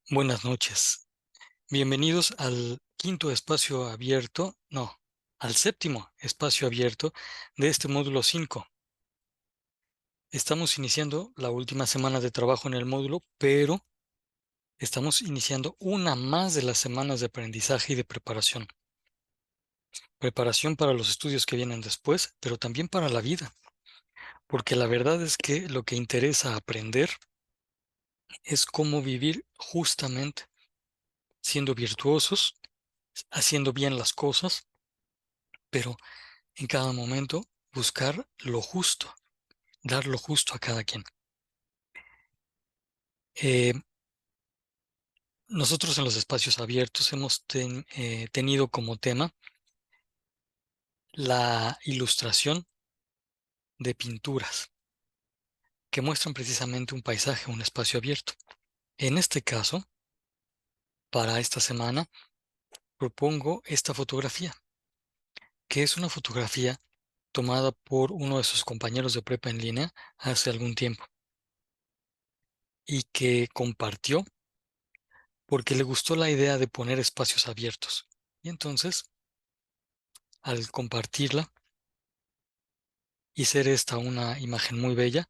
Buenas noches. Bienvenidos al quinto espacio abierto, no, al séptimo espacio abierto de este módulo 5. Estamos iniciando la última semana de trabajo en el módulo, pero estamos iniciando una más de las semanas de aprendizaje y de preparación. Preparación para los estudios que vienen después, pero también para la vida, porque la verdad es que lo que interesa aprender es cómo vivir justamente, siendo virtuosos, haciendo bien las cosas, pero en cada momento buscar lo justo, dar lo justo a cada quien. Eh, Nosotros en los espacios abiertos hemos tenido como tema la ilustración de pinturas que muestran precisamente un paisaje, un espacio abierto. En este caso, para esta semana, propongo esta fotografía, que es una fotografía tomada por uno de sus compañeros de prepa en línea hace algún tiempo y que compartió porque le gustó la idea de poner espacios abiertos. Y entonces, al compartirla y ser esta una imagen muy bella,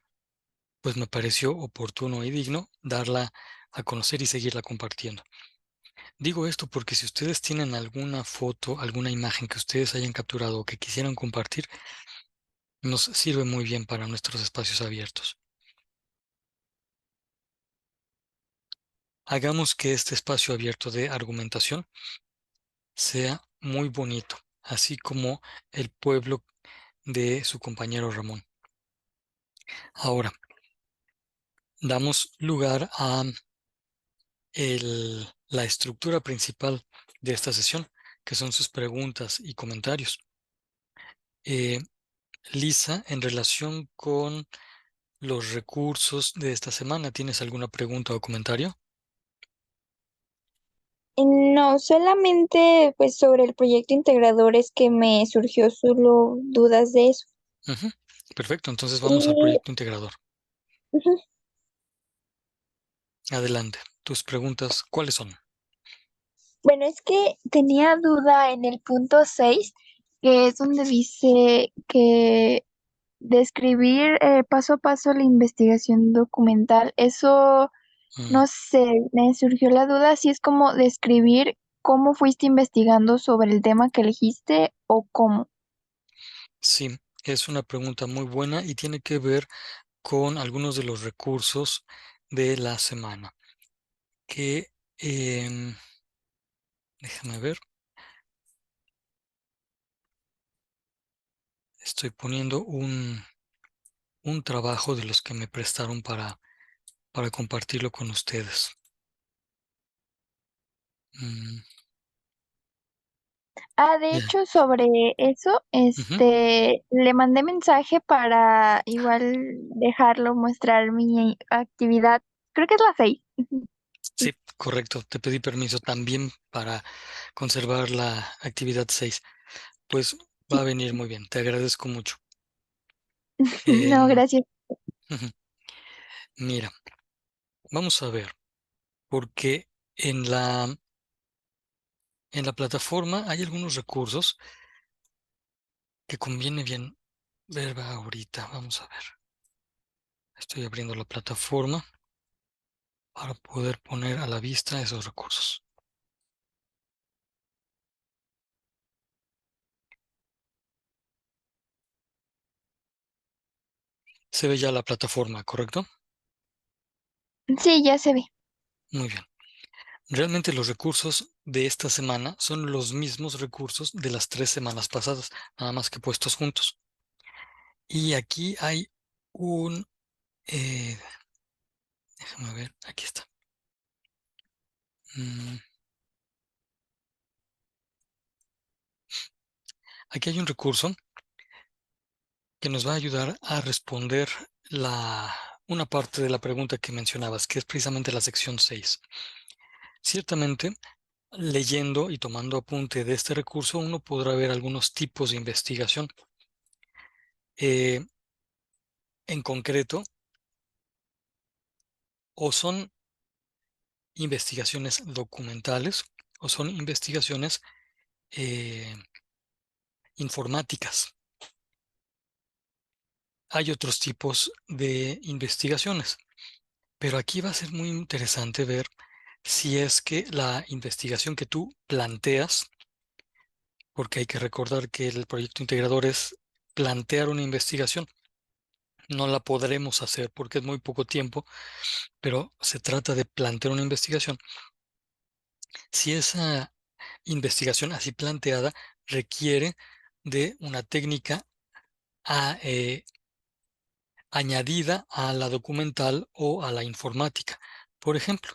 pues me pareció oportuno y digno darla a conocer y seguirla compartiendo. Digo esto porque si ustedes tienen alguna foto, alguna imagen que ustedes hayan capturado o que quisieran compartir, nos sirve muy bien para nuestros espacios abiertos. Hagamos que este espacio abierto de argumentación sea muy bonito, así como el pueblo de su compañero Ramón. Ahora, damos lugar a la estructura principal de esta sesión, que son sus preguntas y comentarios. Lisa, en relación con los recursos de esta semana, ¿tienes alguna pregunta o comentario? No, solamente pues sobre el proyecto integrador es que me surgió solo dudas de eso. Ujú. Perfecto, entonces vamos al Y proyecto integrador. ujú, Adelante, tus preguntas, ¿cuáles son? bueno, es que tenía duda en el punto 6, que es donde dice que describir paso a paso la investigación documental. Eso, Mm, no sé, me surgió la duda si es como describir cómo fuiste investigando sobre el tema que elegiste o cómo. sí, es una pregunta muy buena y tiene que ver con algunos de los recursos de la semana. Que, déjame ver, estoy poniendo un trabajo de los que me prestaron para compartirlo con ustedes. Mm, Ah, de ya. hecho, sobre eso, Ujú. le mandé mensaje para igual dejarlo mostrar mi actividad. Creo que es la 6. Sí, correcto. Te pedí permiso también para conservar la actividad 6. Pues va Sí, a venir muy bien. Te agradezco mucho. no, Em, gracias. ujú. Mira, vamos a ver, porque en la plataforma hay algunos recursos que conviene bien ver ahorita. Vamos a ver. Estoy abriendo la plataforma para poder poner a la vista esos recursos. Se ve ya la plataforma, ¿correcto? Sí, ya se ve. Muy bien. Realmente los recursos de esta semana son los mismos recursos de las 3 semanas pasadas, nada más que puestos juntos. Y aquí hay un, eh, déjame ver, aquí está. Mm, Aquí hay un recurso que nos va a ayudar a responder una parte de la pregunta que mencionabas, que es precisamente la sección 6. Ciertamente, leyendo y tomando apunte de este recurso, uno podrá ver algunos tipos de investigación. En concreto, o son investigaciones documentales o son investigaciones informáticas. Hay otros tipos de investigaciones, pero aquí va a ser muy interesante ver si es que la investigación que tú planteas, porque hay que recordar que el proyecto integrador es plantear una investigación, no la podremos hacer porque es muy poco tiempo, pero se trata de plantear una investigación. Si esa investigación así planteada requiere de una técnica añadida a la documental o a la informática. Por ejemplo,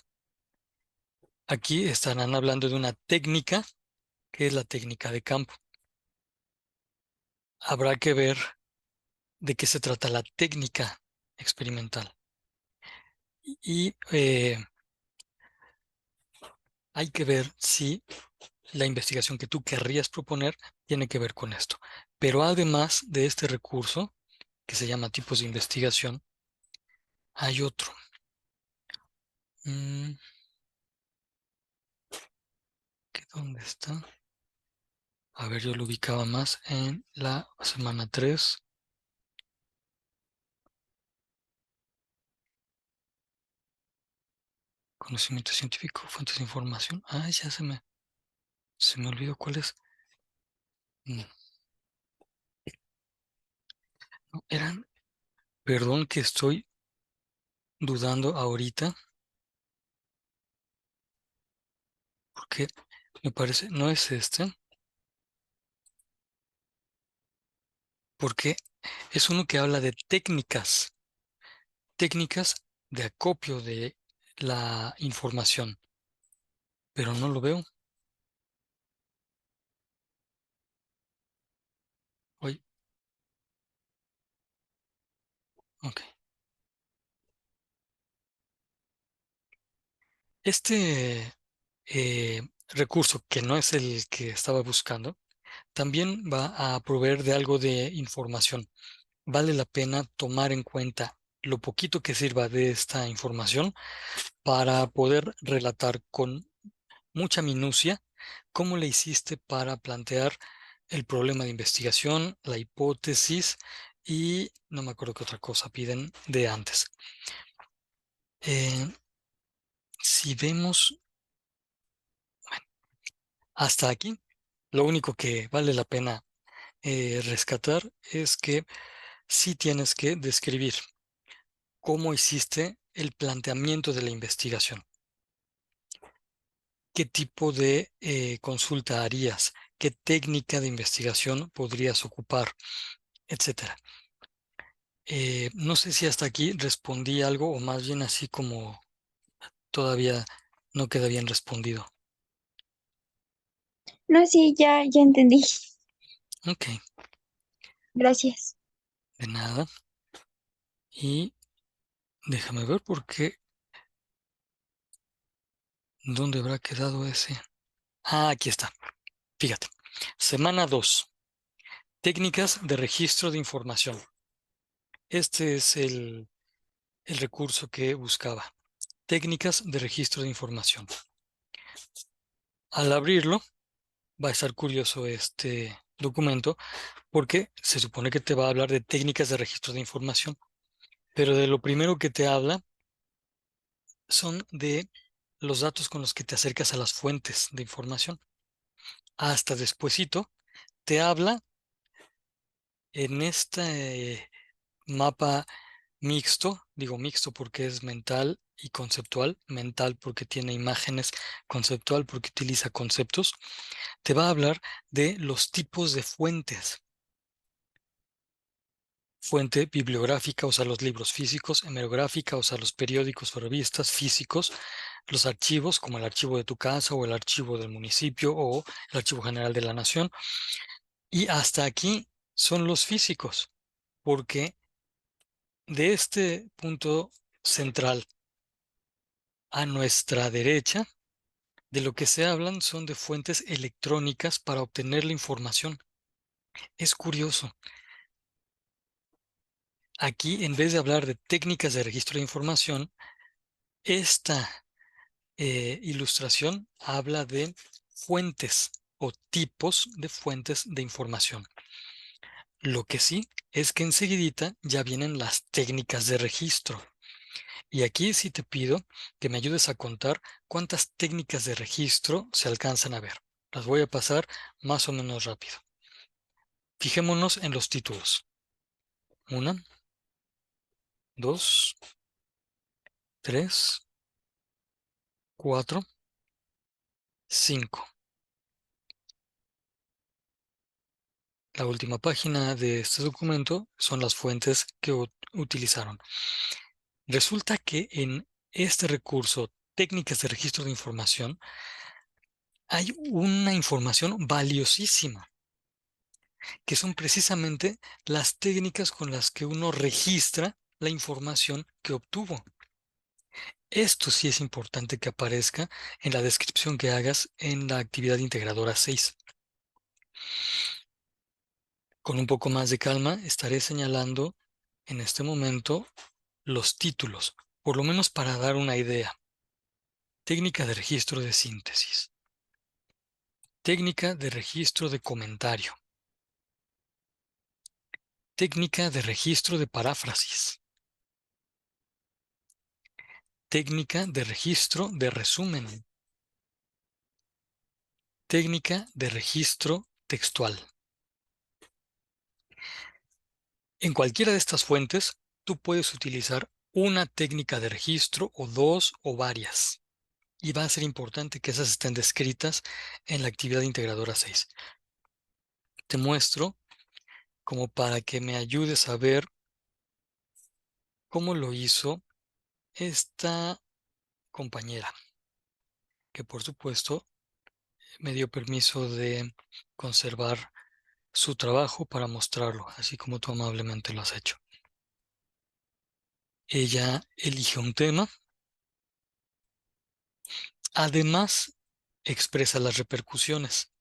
aquí estarán hablando de una técnica que es la técnica de campo. Habrá que ver de qué se trata la técnica experimental. Y hay que ver si la investigación que tú querrías proponer tiene que ver con esto. Pero además de este recurso, que se llama tipos de investigación, hay otro. Mm, ¿Dónde está? A ver, yo lo ubicaba más en la semana 3. Conocimiento científico, fuentes de información. Ah, ya se me olvidó cuál es. Mm, no, perdón que estoy dudando ahorita, porque me parece, no es este, porque es uno que habla de técnicas de acopio de la información, pero no lo veo. Hoy, ok. Este recurso, que no es el que estaba buscando, también va a proveer de algo de información. Vale la pena tomar en cuenta lo poquito que sirva de esta información para poder relatar con mucha minucia cómo le hiciste para plantear el problema de investigación, la hipótesis y no me acuerdo qué otra cosa piden de antes. Eh, si vemos hasta aquí, lo único que vale la pena rescatar es que sí tienes que describir cómo hiciste el planteamiento de la investigación. ¿Qué tipo de consulta harías? ¿Qué técnica de investigación podrías ocupar? Etcétera. No sé si hasta aquí respondí algo o más bien así como todavía no queda bien respondido. No, sí, ya entendí. Ok, Gracias. de nada. Y déjame ver por qué, ¿dónde habrá quedado ese? Ah, aquí está. Fíjate. Semana 2. Técnicas de registro de información. Este es el recurso que buscaba. Técnicas de registro de información. Al abrirlo, va a estar curioso este documento porque se supone que te va a hablar de técnicas de registro de información, pero de lo primero que te habla son de los datos con los que te acercas a las fuentes de información. Hasta despuesito te habla en este mapa mixto, digo mixto porque es mental y conceptual, mental porque tiene imágenes, conceptual porque utiliza conceptos, te va a hablar de los tipos de fuentes. Fuente bibliográfica, o sea, los libros físicos; hemerográfica, o sea, los periódicos o revistas físicos; los archivos, como el archivo de tu casa o el archivo del municipio o el archivo general de la nación. Y hasta aquí son los físicos, porque de este punto central a nuestra derecha, de lo que se hablan son de fuentes electrónicas para obtener la información. Es curioso. Aquí, en vez de hablar de técnicas de registro de información, esta ilustración habla de fuentes o tipos de fuentes de información. Lo que sí es que enseguidita ya vienen las técnicas de registro. Y aquí sí te pido que me ayudes a contar cuántas técnicas de registro se alcanzan a ver. Las voy a pasar más o menos rápido. Fijémonos en los títulos. 1, 2, 3, 4, 5. La última página de este documento son las fuentes que utilizaron. Resulta que en este recurso, técnicas de registro de información, hay una información valiosísima, que son precisamente las técnicas con las que uno registra la información que obtuvo. Esto sí es importante que aparezca en la descripción que hagas en la actividad integradora 6. Con un poco más de calma estaré señalando en este momento los títulos, por lo menos para dar una idea. Técnica de registro de síntesis. Técnica de registro de comentario. Técnica de registro de paráfrasis. Técnica de registro de resumen. Técnica de registro textual. En cualquiera de estas fuentes, tú puedes utilizar una técnica de registro o dos o varias. Y va a ser importante que esas estén descritas en la actividad integradora 6. Te muestro como para que me ayudes a ver cómo lo hizo esta compañera, que por supuesto me dio permiso de conservar su trabajo para mostrarlo, así como tú amablemente lo has hecho. Ella elige un tema, además expresa las repercusiones,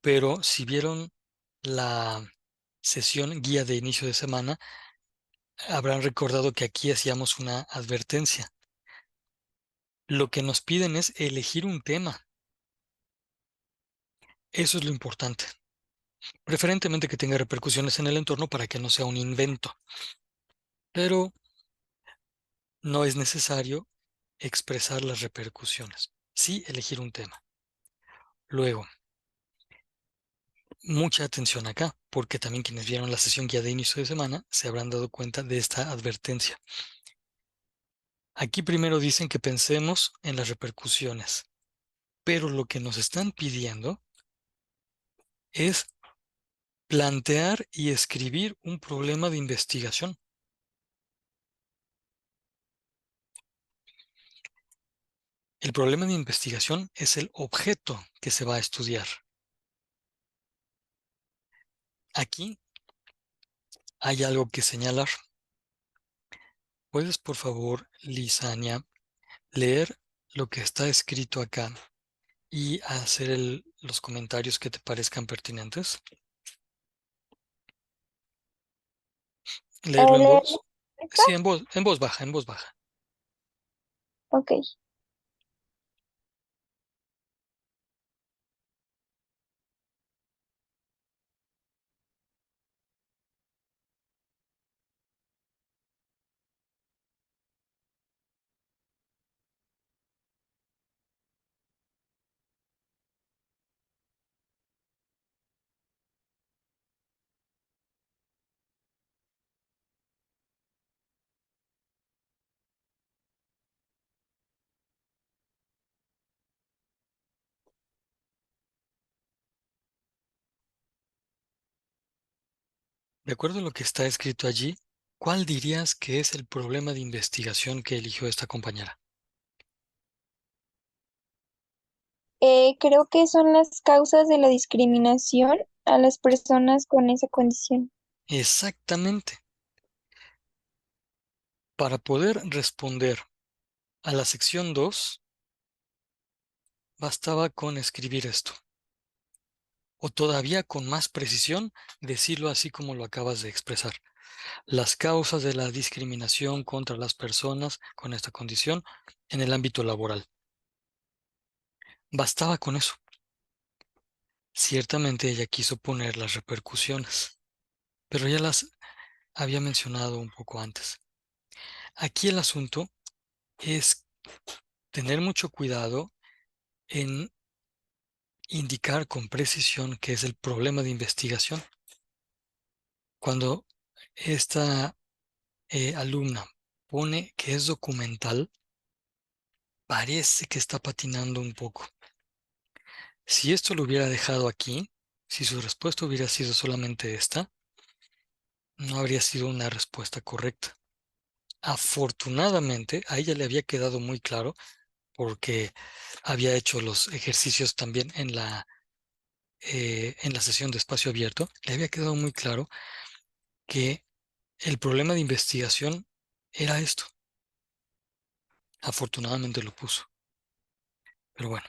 pero si vieron la sesión guía de inicio de semana, habrán recordado que aquí hacíamos una advertencia. Lo que nos piden es elegir un tema. Eso es lo importante. Preferentemente que tenga repercusiones en el entorno para que no sea un invento. Pero no es necesario expresar las repercusiones. Sí elegir un tema. Luego, mucha atención acá, porque también quienes vieron la sesión guía de inicio de semana se habrán dado cuenta de esta advertencia. Aquí primero dicen que pensemos en las repercusiones, pero lo que nos están pidiendo es plantear y escribir un problema de investigación. El problema de investigación es el objeto que se va a estudiar. Aquí hay algo que señalar. ¿Puedes, por favor, Lisania, leer lo que está escrito acá y hacer los comentarios que te parezcan pertinentes? Leerlo en ¿Leerlo? voz. Sí, en voz baja, en voz baja. Ok. De acuerdo a lo que está escrito allí, ¿cuál dirías que es el problema de investigación que eligió esta compañera? Creo que son las causas de la discriminación a las personas con esa condición. Exactamente. Para poder responder a la sección 2, bastaba con escribir esto. O todavía con más precisión, decirlo así como lo acabas de expresar. Las causas de la discriminación contra las personas con esta condición en el ámbito laboral. Bastaba con eso. Ciertamente ella quiso poner las repercusiones, pero ya las había mencionado un poco antes. Aquí el asunto es tener mucho cuidado en indicar con precisión qué es el problema de investigación. Cuando esta alumna pone que es documental, parece que está patinando un poco. Si esto lo hubiera dejado aquí, si su respuesta hubiera sido solamente esta, no habría sido una respuesta correcta. Afortunadamente, a ella le había quedado muy claro porque había hecho los ejercicios también en la sesión de espacio abierto, le había quedado muy claro que el problema de investigación era esto. Afortunadamente lo puso. Pero bueno,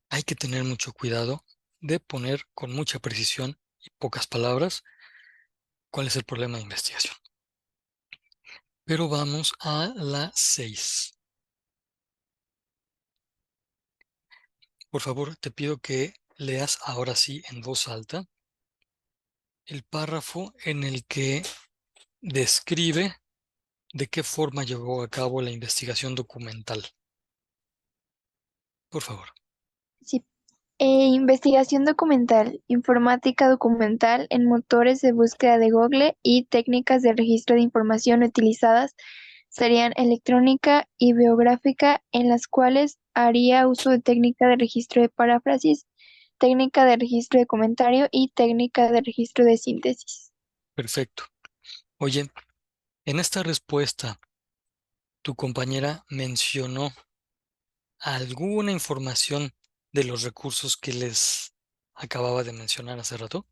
hay que tener mucho cuidado de poner con mucha precisión y pocas palabras cuál es el problema de investigación. Pero vamos a la 6. Por favor, te pido que leas ahora sí en voz alta el párrafo en el que describe de qué forma llevó a cabo la investigación documental. Por favor. Sí. Investigación documental, informática documental en motores de búsqueda de Google y técnicas de registro de información utilizadas serían electrónica y biográfica, en las cuales haría uso de técnica de registro de paráfrasis, técnica de registro de comentario y técnica de registro de síntesis. Perfecto. Oye, en esta respuesta, tu compañera mencionó alguna información de los recursos que les acababa de mencionar hace rato.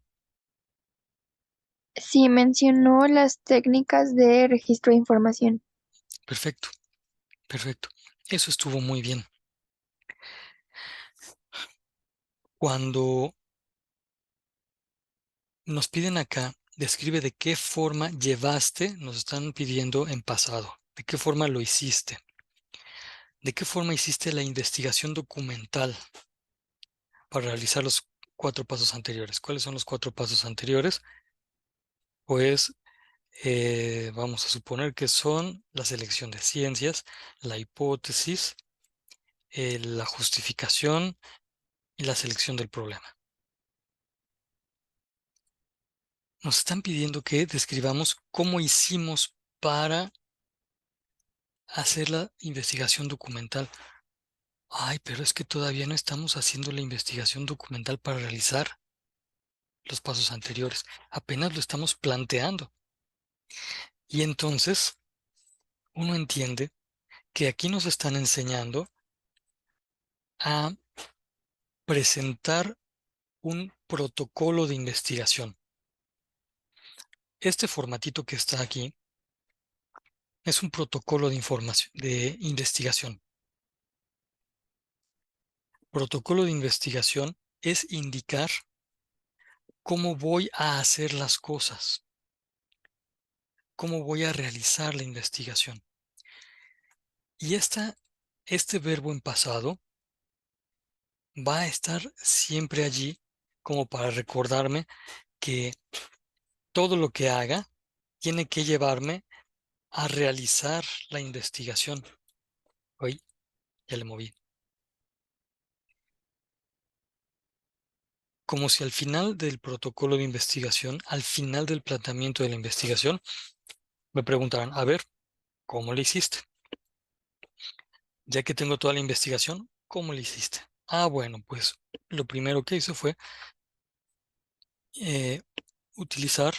Sí, mencionó las técnicas de registro de información. Perfecto, perfecto. Eso estuvo muy bien. Cuando nos piden acá, describe de qué forma llevaste, nos están pidiendo en pasado, de qué forma lo hiciste, de qué forma hiciste la investigación documental para realizar los 4 pasos anteriores. ¿Cuáles son los 4 pasos anteriores? Pues vamos a suponer que son la selección de ciencias, la hipótesis, la justificación y la selección del problema. Nos están pidiendo que describamos cómo hicimos para hacer la investigación documental. Ay, pero es que todavía no estamos haciendo la investigación documental para realizar los pasos anteriores. Apenas lo estamos planteando. Y entonces uno entiende que aquí nos están enseñando a presentar un protocolo de investigación. Este formatito que está aquí es un protocolo de información, de investigación. Protocolo de investigación es indicar cómo voy a hacer las cosas, cómo voy a realizar la investigación. Y este verbo en pasado va a estar siempre allí como para recordarme que todo lo que haga tiene que llevarme a realizar la investigación. Hoy ya le moví. Como si al final del protocolo de investigación, al final del planteamiento de la investigación, me preguntaran, a ver, ¿cómo le hiciste? Ya que tengo toda la investigación, ¿cómo le hiciste? Ah, bueno, pues lo primero que hice fue eh, utilizar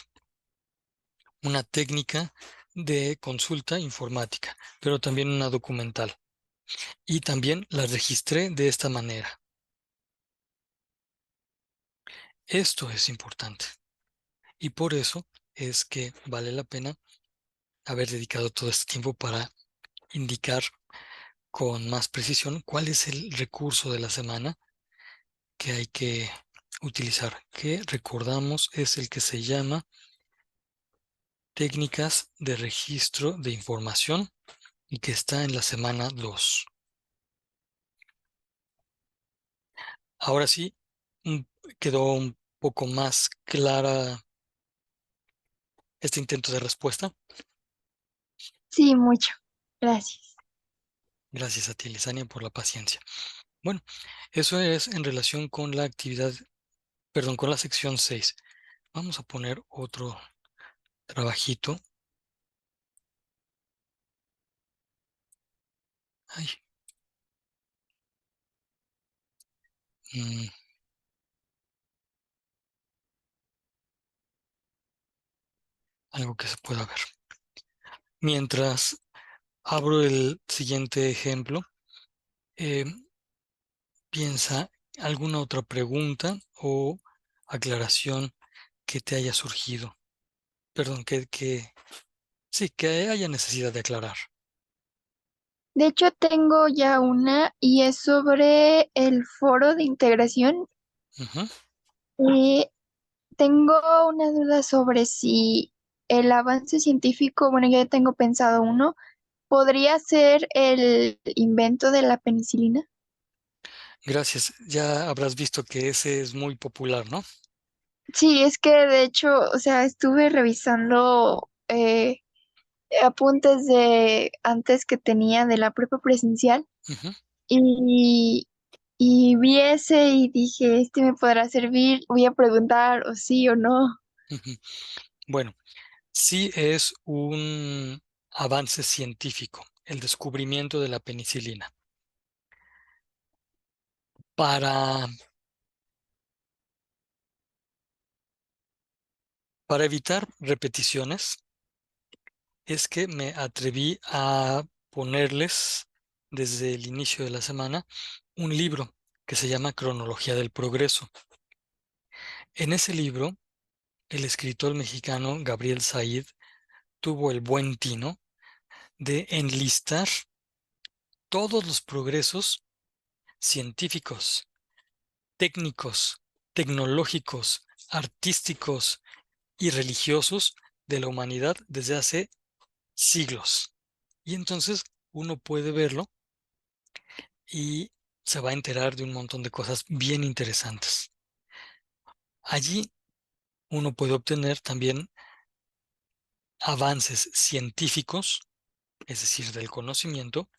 una técnica de consulta informática, pero también una documental. Y también la registré de esta manera. Esto es importante. Y por eso es que vale la pena haber dedicado todo este tiempo para indicar con más precisión cuál es el recurso de la semana que hay que utilizar, que recordamos es el que se llama técnicas de registro de información y que está en la semana 2. Ahora sí, un- quedó un poco más clara este intento de respuesta. Sí, mucho. Gracias. Gracias a ti, Lisania, por la paciencia. Bueno, eso es en relación con la actividad, perdón, con la sección 6. Vamos a poner otro trabajito. Ay, mm, algo que se pueda ver. Mientras abro el siguiente ejemplo, eh, piensa alguna otra pregunta o aclaración que te haya surgido. Perdón, sí, que haya necesidad de aclarar. De hecho, tengo ya una y es sobre el foro de integración. Ujú. Eh, Tengo una duda sobre si el avance científico, bueno, ya tengo pensado uno, podría ser el invento de la penicilina. Gracias. Ya habrás visto que ese es muy popular, ¿no? Sí, es que de hecho, o sea, estuve revisando apuntes de antes que tenía de la prepa presencial Ujú, y, y vi ese y dije, este me podrá servir, voy a preguntar o sí o no. ujú. Bueno, sí es un avance científico, el descubrimiento de la penicilina. Para, para evitar repeticiones, es que me atreví a ponerles desde el inicio de la semana un libro que se llama Cronología del Progreso. En ese libro, el escritor mexicano Gabriel Said tuvo el buen tino de enlistar todos los progresos científicos, técnicos, tecnológicos, artísticos y religiosos de la humanidad desde hace siglos. Y entonces uno puede verlo y se va a enterar de un montón de cosas bien interesantes. Allí uno puede obtener también avances científicos, es decir, del conocimiento,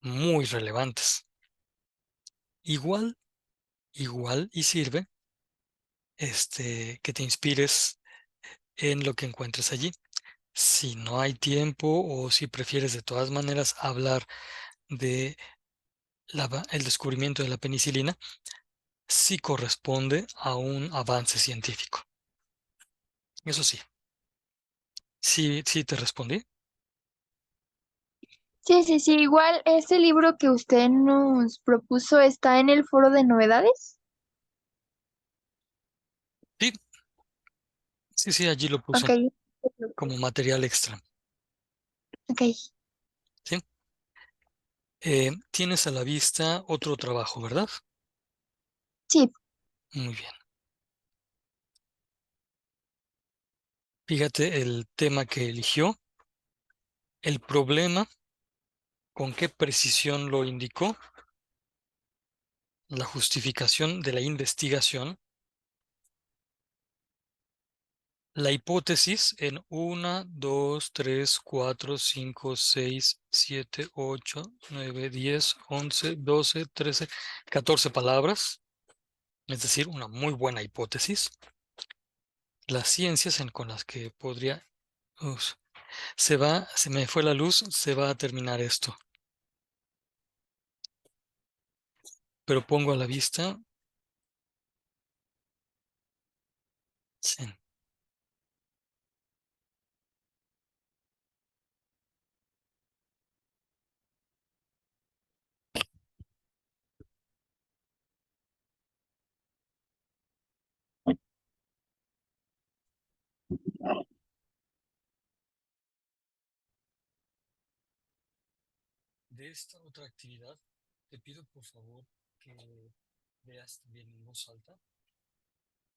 muy relevantes. Igual, igual y sirve que te inspires en lo que encuentres allí. Si no hay tiempo o si prefieres de todas maneras hablar de el descubrimiento de la penicilina, sí corresponde a un avance científico. Eso sí, sí te respondí. Sí, sí, sí, igual ese libro que usted nos propuso está en el foro de novedades. Sí, sí, allí lo Ok, puse como material extra. ok, ¿Sí? Tienes a la vista otro trabajo, ¿verdad? sí, Muy bien. Fíjate el tema que eligió, el problema, con qué precisión lo indicó, la justificación de la investigación, la hipótesis en 1, 2, 3, 4, 5, 6, 7, 8, 9, 10, 11, 12, 13, 14 palabras, es decir, una muy buena hipótesis. Las ciencias con las que podría... Uf, se me fue la luz, se va a terminar esto. Pero pongo a la vista, sí, de esta otra actividad, te pido por favor que veas también en voz alta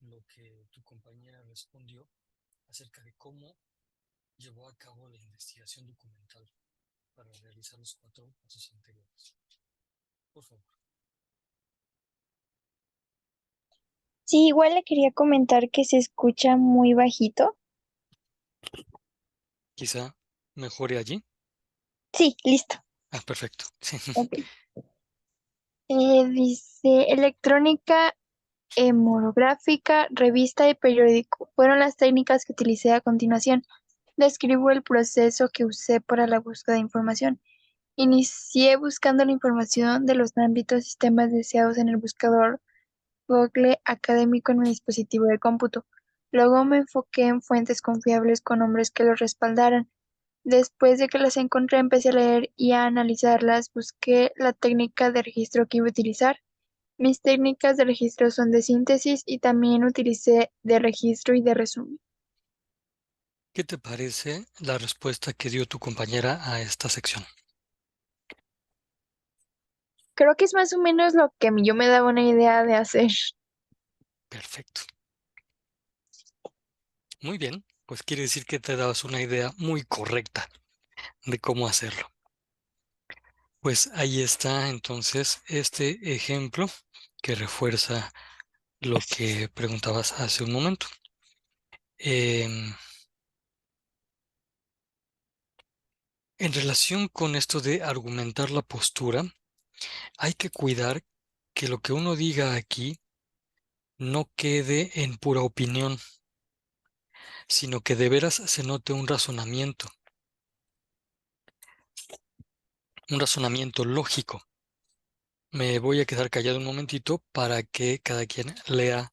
lo que tu compañera respondió acerca de cómo llevó a cabo la investigación documental para realizar los 4 pasos anteriores. Por favor. Sí, igual le quería comentar que se escucha muy bajito. Quizá mejore allí. Sí, listo. Ah, perfecto. Sí. Ok. Dice electrónica, hemográfica, revista y periódico. Fueron las técnicas que utilicé a continuación. Describo el proceso que usé para la búsqueda de información. Inicié buscando la información de los ámbitos sistemas deseados en el buscador Google académico en mi dispositivo de cómputo. Luego me enfoqué en fuentes confiables con nombres que los respaldaran. Después de que las encontré, empecé a leer y a analizarlas. Busqué la técnica de registro que iba a utilizar. Mis técnicas de registro son de síntesis y también utilicé de registro y de resumen. ¿Qué te parece la respuesta que dio tu compañera a esta sección? Creo que es más o menos lo que yo me daba una idea de hacer. Perfecto. Muy bien. Pues quiere decir que te dabas una idea muy correcta de cómo hacerlo. Pues ahí está entonces este ejemplo que refuerza lo que preguntabas hace un momento. Em, en relación con esto de argumentar la postura, hay que cuidar que lo que uno diga aquí no quede en pura opinión, sino que de veras se note un razonamiento lógico. Me voy a quedar callado un momentito para que cada quien lea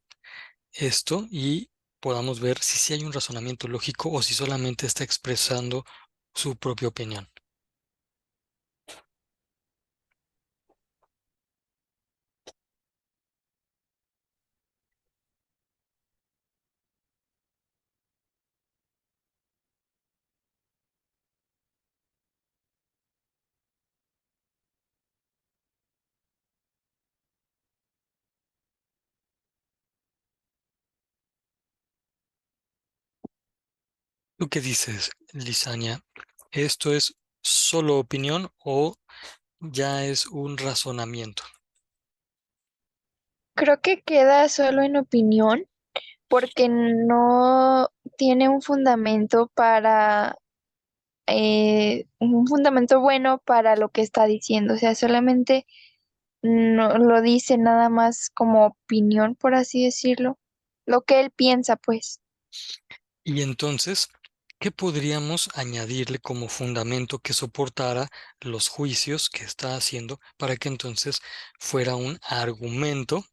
esto y podamos ver si sí hay un razonamiento lógico o si solamente está expresando su propia opinión. ¿Tú qué dices, Lisania? ¿Esto es solo opinión o ya es un razonamiento? Creo que queda solo en opinión porque no tiene un fundamento bueno para lo que está diciendo. O sea, solamente no lo dice nada más como opinión, por así decirlo. Lo que él piensa, pues. Y entonces, ¿qué podríamos añadirle como fundamento que soportara los juicios que está haciendo para que entonces fuera un argumento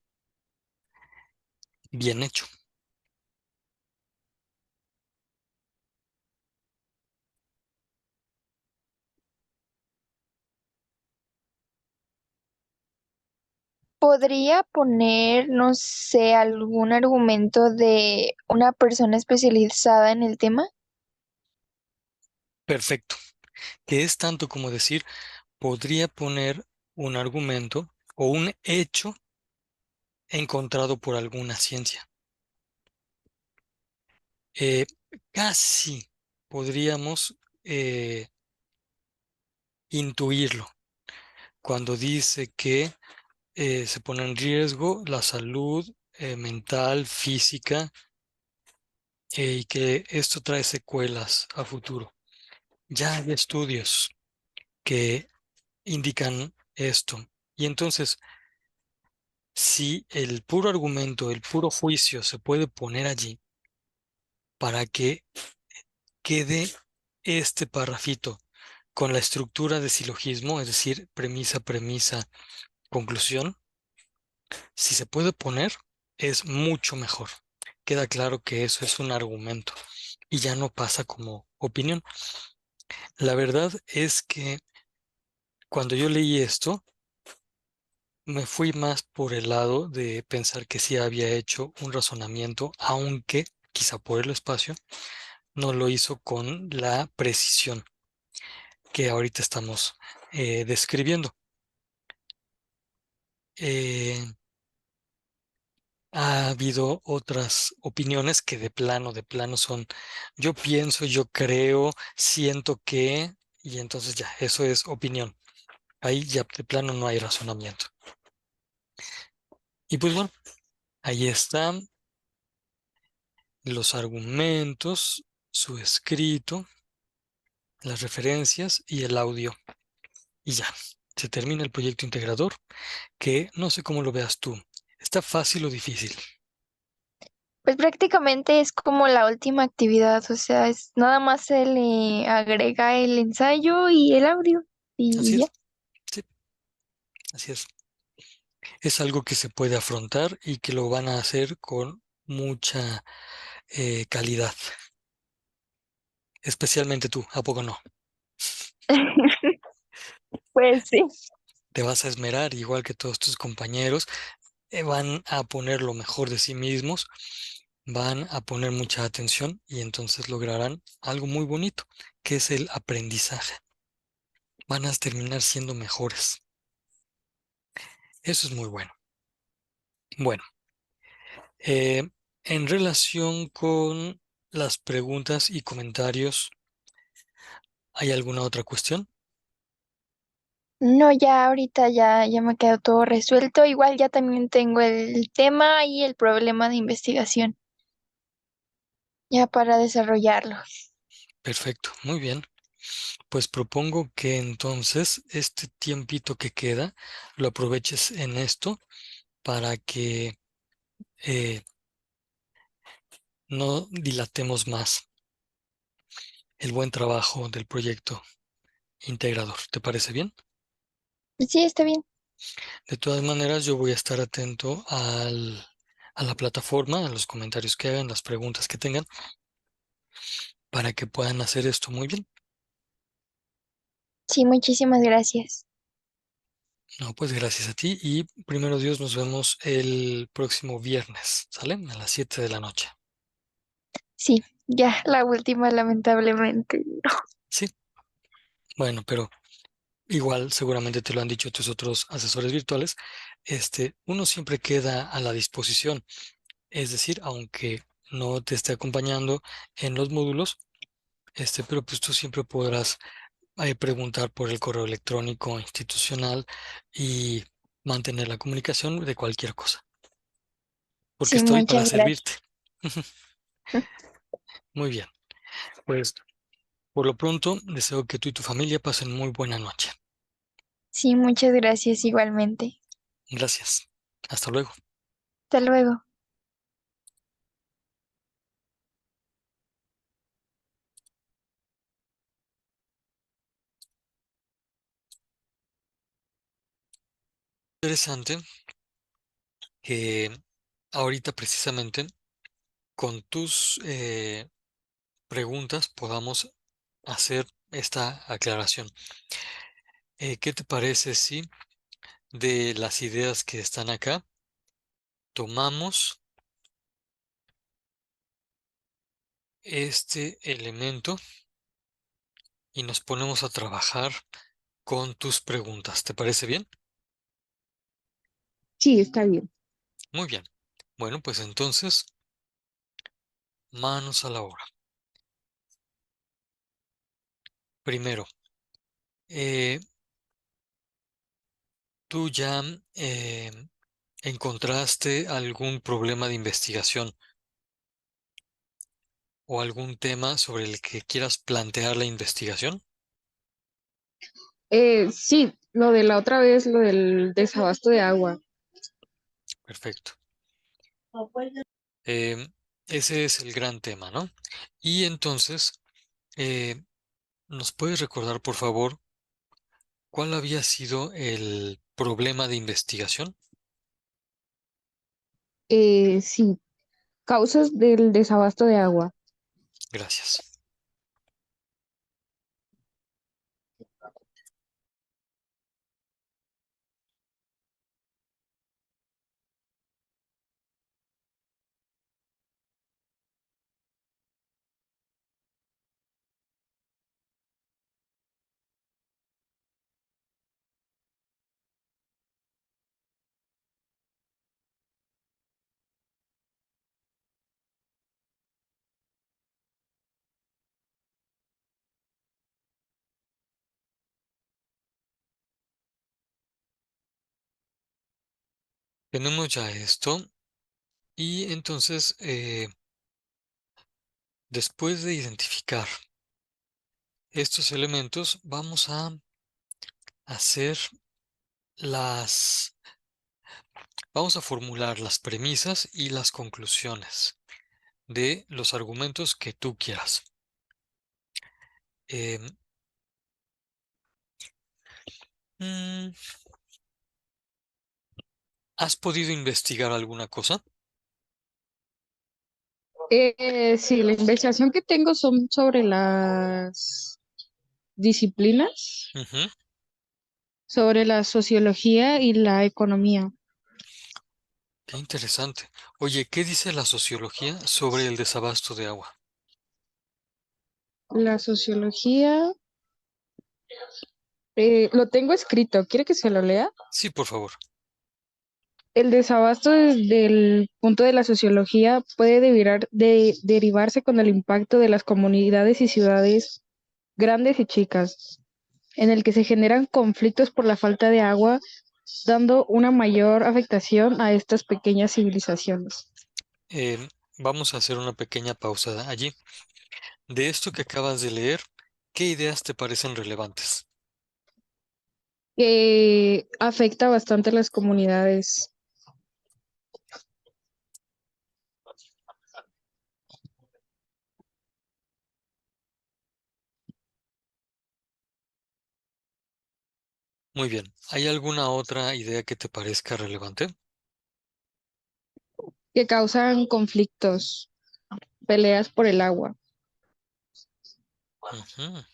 bien hecho? Podría poner, no sé, algún argumento de una persona especializada en el tema. Perfecto. Que es tanto como decir, podría poner un argumento o un hecho encontrado por alguna ciencia. Eh, Casi podríamos intuirlo cuando dice que se pone en riesgo la salud mental, física, y que esto trae secuelas a futuro. Ya hay estudios que indican esto. Y entonces, si el puro argumento, el puro juicio se puede poner allí para que quede este parrafito con la estructura de silogismo, es decir, premisa, premisa, conclusión, si se puede poner, es mucho mejor. Queda claro que eso es un argumento y ya no pasa como opinión. La verdad es que cuando yo leí esto, me fui más por el lado de pensar que sí había hecho un razonamiento, aunque quizá por el espacio no lo hizo con la precisión que ahorita estamos describiendo. Eh, Ha habido otras opiniones que de plano son, yo pienso, yo creo, siento que, y entonces ya, eso es opinión. Ahí ya de plano no hay razonamiento. Y pues bueno, Ahí están los argumentos, su escrito, las referencias y el audio. Y ya, se termina el proyecto integrador, que no sé cómo lo veas tú. ¿Está fácil o difícil? Pues prácticamente es como la última actividad, o sea, es nada más se le agrega el ensayo y el audio Así y ya. es, sí, así es. Es algo que se puede afrontar y que lo van a hacer con mucha calidad. Especialmente tú, ¿a poco no? Pues sí. Te vas a esmerar igual que todos tus compañeros, van a poner lo mejor de sí mismos, van a poner mucha atención y entonces lograrán algo muy bonito, que es el aprendizaje. Van a terminar siendo mejores. Eso es muy bueno. Bueno, eh, en relación con las preguntas y comentarios, ¿hay alguna otra cuestión? No, ya ahorita ya me quedó todo resuelto. Igual ya también tengo el tema y el problema de investigación, ya para desarrollarlo. Perfecto, muy bien. Pues propongo que entonces este tiempito que queda lo aproveches en esto para que no dilatemos más el buen trabajo del proyecto integrador. ¿Te parece bien? Sí, está bien. De todas maneras, yo voy a estar atento a la plataforma, a los comentarios que hagan, las preguntas que tengan, para que puedan hacer esto muy bien. Sí, muchísimas gracias. No, pues gracias a ti y primero Dios nos vemos el próximo viernes, ¿sale? A las 7 de la noche. Sí, ya la última, lamentablemente. Sí, bueno, pero igual seguramente te lo han dicho tus otros asesores virtuales, uno siempre queda a la disposición, es decir, aunque no te esté acompañando en los módulos, pero pues tú siempre podrás preguntar por el correo electrónico institucional y mantener la comunicación de cualquier cosa, porque Sí, estoy para muchas servirte. gracias. Muy bien, pues por lo pronto deseo que tú y tu familia pasen muy buena noche. Sí, muchas gracias igualmente. Gracias. Hasta luego. Hasta luego. Interesante que ahorita precisamente con tus preguntas podamos hacer esta aclaración. ¿Qué te parece si de las ideas que están acá tomamos este elemento y nos ponemos a trabajar con tus preguntas? ¿Te parece bien? Sí, está bien. Muy bien. Bueno, pues entonces, manos a la obra. Primero, eh, ¿tú ya eh, encontraste algún problema de investigación o algún tema sobre el que quieras plantear la investigación? Sí, lo de la otra vez, lo del desabasto de agua. Perfecto. Em, Ese es el gran tema, ¿no? Y entonces, eh, ¿nos puedes recordar, por favor, cuál había sido el problema de investigación? Sí, causas del desabasto de agua. Gracias. Tenemos ya esto. Y entonces, después de identificar estos elementos, vamos a hacer las, vamos a formular las premisas y las conclusiones de los argumentos que tú quieras. Em, mm, ¿Has podido investigar alguna cosa? Sí, la investigación que tengo son sobre las disciplinas, Ujú. sobre la sociología y la economía. Qué interesante. Oye, ¿qué dice la sociología sobre el desabasto de agua? La sociología, lo tengo escrito, ¿quiere que se lo lea? Sí, por favor. El desabasto desde el punto de la sociología puede derivarse con el impacto de las comunidades y ciudades grandes y chicas, en el que se generan conflictos por la falta de agua, dando una mayor afectación a estas pequeñas civilizaciones. Em, Vamos a hacer una pequeña pausa allí. De esto que acabas de leer, ¿qué ideas te parecen relevantes? Que afecta bastante a las comunidades. Muy bien. ¿Hay alguna otra idea que te parezca relevante? Que causan conflictos, peleas por el agua. Ujú.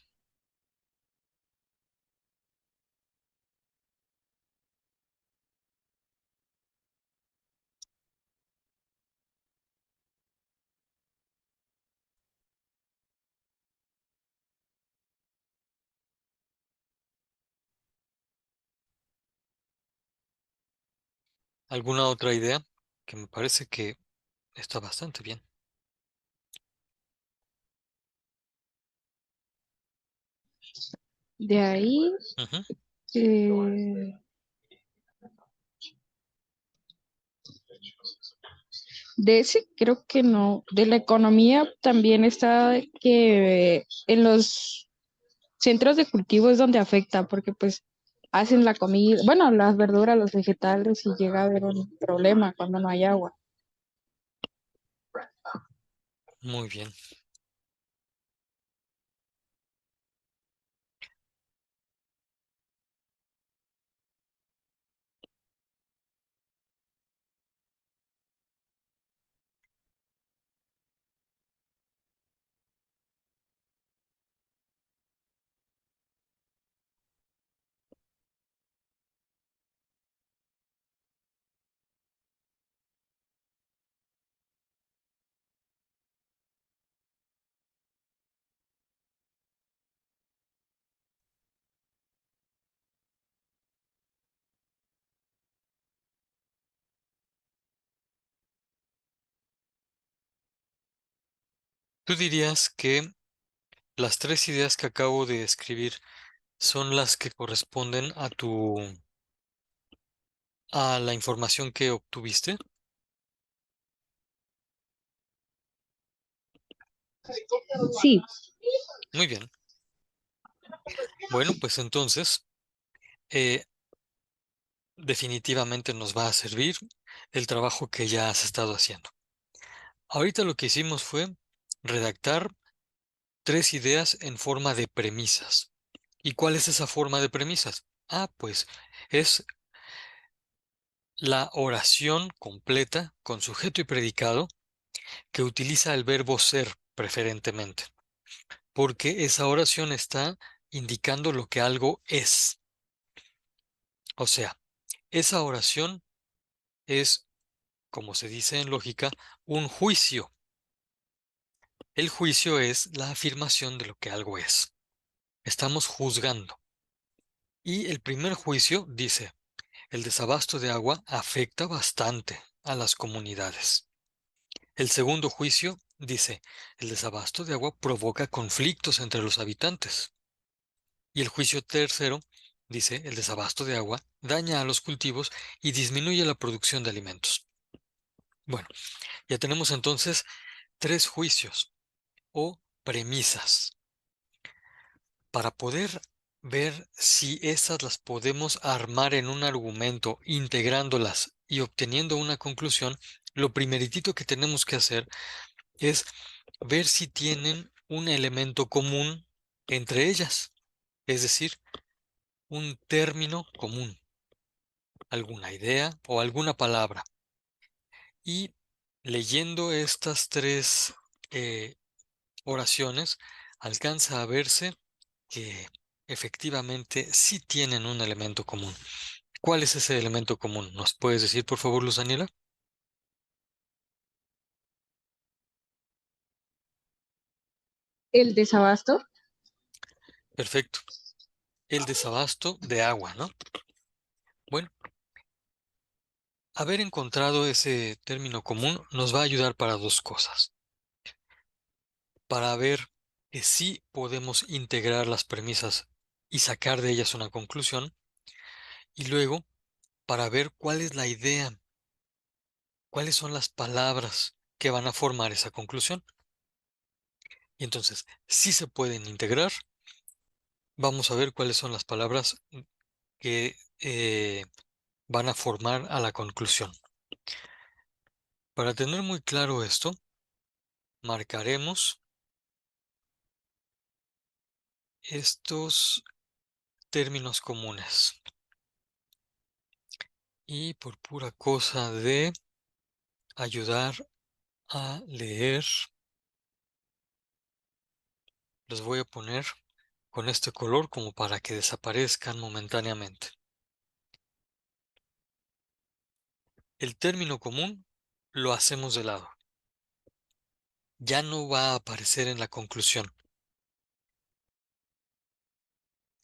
¿Alguna otra idea? Que me parece que está bastante bien. De ahí, Ujú. eh, de ese creo que no. De la economía también está que en los centros de cultivo es donde afecta, porque pues hacen la comida, bueno, las verduras, los vegetales y llega a haber un problema cuando no hay agua. Muy bien. ¿Tú dirías que las tres ideas que acabo de escribir son las que corresponden a la información que obtuviste? Sí, Muy bien. Bueno, pues entonces, eh, definitivamente nos va a servir el trabajo que ya has estado haciendo. Ahorita lo que hicimos fue redactar tres ideas en forma de premisas. ¿Y cuál es esa forma de premisas? Ah, pues es la oración completa con sujeto y predicado que utiliza el verbo ser preferentemente, porque esa oración está indicando lo que algo es. O sea, esa oración es, como se dice en lógica, un juicio. El juicio es la afirmación de lo que algo es. Estamos juzgando. Y el primer juicio dice, el desabasto de agua afecta bastante a las comunidades. El segundo juicio dice, el desabasto de agua provoca conflictos entre los habitantes. Y el juicio tercero dice, el desabasto de agua daña a los cultivos y disminuye la producción de alimentos. Bueno, ya tenemos entonces 3 juicios o premisas. Para poder ver si esas las podemos armar en un argumento, integrándolas y obteniendo una conclusión, lo primeritito que tenemos que hacer es ver si tienen un elemento común entre ellas, es decir, un término común, alguna idea o alguna palabra. Y leyendo estas 3 oraciones, alcanza a verse que efectivamente sí tienen un elemento común. ¿Cuál es ese elemento común? ¿Nos puedes decir, por favor, Luz Daniela? El desabasto. Perfecto. El desabasto de agua, ¿no? Bueno, haber encontrado ese término común nos va a ayudar para 2 cosas. Para ver que sí podemos integrar las premisas y sacar de ellas una conclusión. Y luego, para ver cuál es la idea, cuáles son las palabras que van a formar esa conclusión. Y entonces, si se pueden integrar, vamos a ver cuáles son las palabras que van a formar a la conclusión. Para tener muy claro esto, marcaremos estos términos comunes. Y por pura cosa de ayudar a leer, los voy a poner con este color como para que desaparezcan momentáneamente. El término común lo hacemos de lado. Ya no va a aparecer en la conclusión.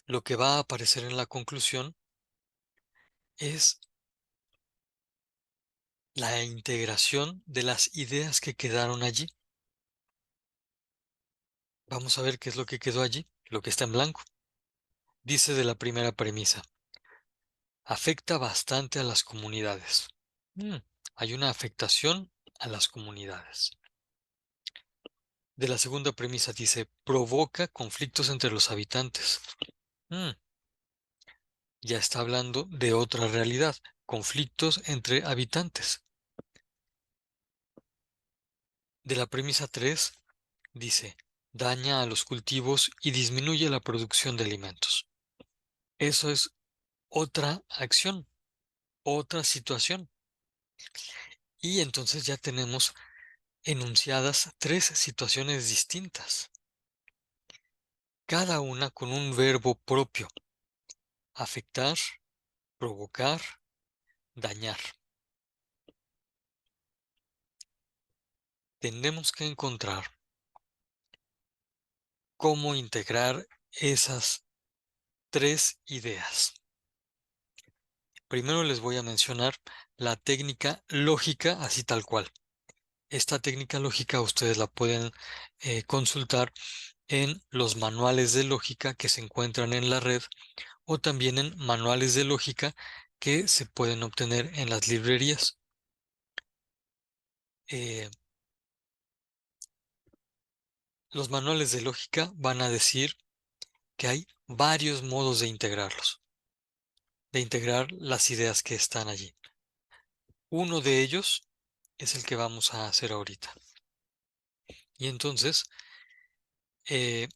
Lo que va a aparecer en la conclusión es la integración de las ideas que quedaron allí. Vamos a ver qué es lo que quedó allí, lo que está en blanco. Dice de la primera premisa, afecta bastante a las comunidades. Hay una afectación a las comunidades. De la segunda premisa dice, provoca conflictos entre los habitantes. Ya está hablando de otra realidad, conflictos entre habitantes. De la premisa 3 dice, daña a los cultivos y disminuye la producción de alimentos. Eso es otra acción, otra situación. Y entonces ya tenemos enunciadas 3 situaciones distintas, cada una con un verbo propio, afectar, provocar, dañar. Tenemos que encontrar cómo integrar esas 3 ideas. Primero les voy a mencionar la técnica lógica, así tal cual. Esta técnica lógica ustedes la pueden consultar en los manuales de lógica que se encuentran en la red o también en manuales de lógica que se pueden obtener en las librerías. Eh, los manuales de lógica van a decir que hay varios modos de integrarlos, de integrar las ideas que están allí. Uno de ellos es el que vamos a hacer ahorita. Y entonces, eh,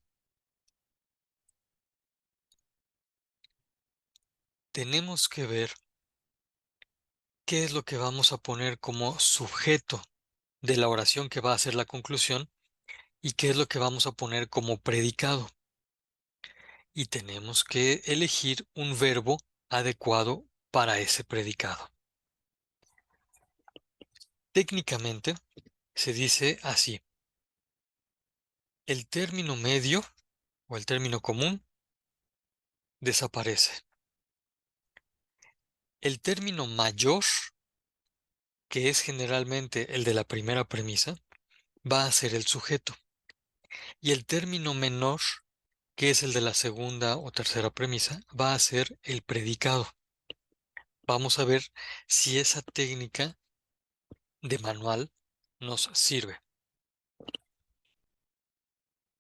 tenemos que ver qué es lo que vamos a poner como sujeto de la oración que va a ser la conclusión y qué es lo que vamos a poner como predicado. Y tenemos que elegir un verbo adecuado para ese predicado. Técnicamente se dice así: el término medio o el término común desaparece. El término mayor, que es generalmente el de la primera premisa, va a ser el sujeto. Y el término menor, que es el de la segunda o tercera premisa, va a ser el predicado. Vamos a ver si esa técnica de manual nos sirve.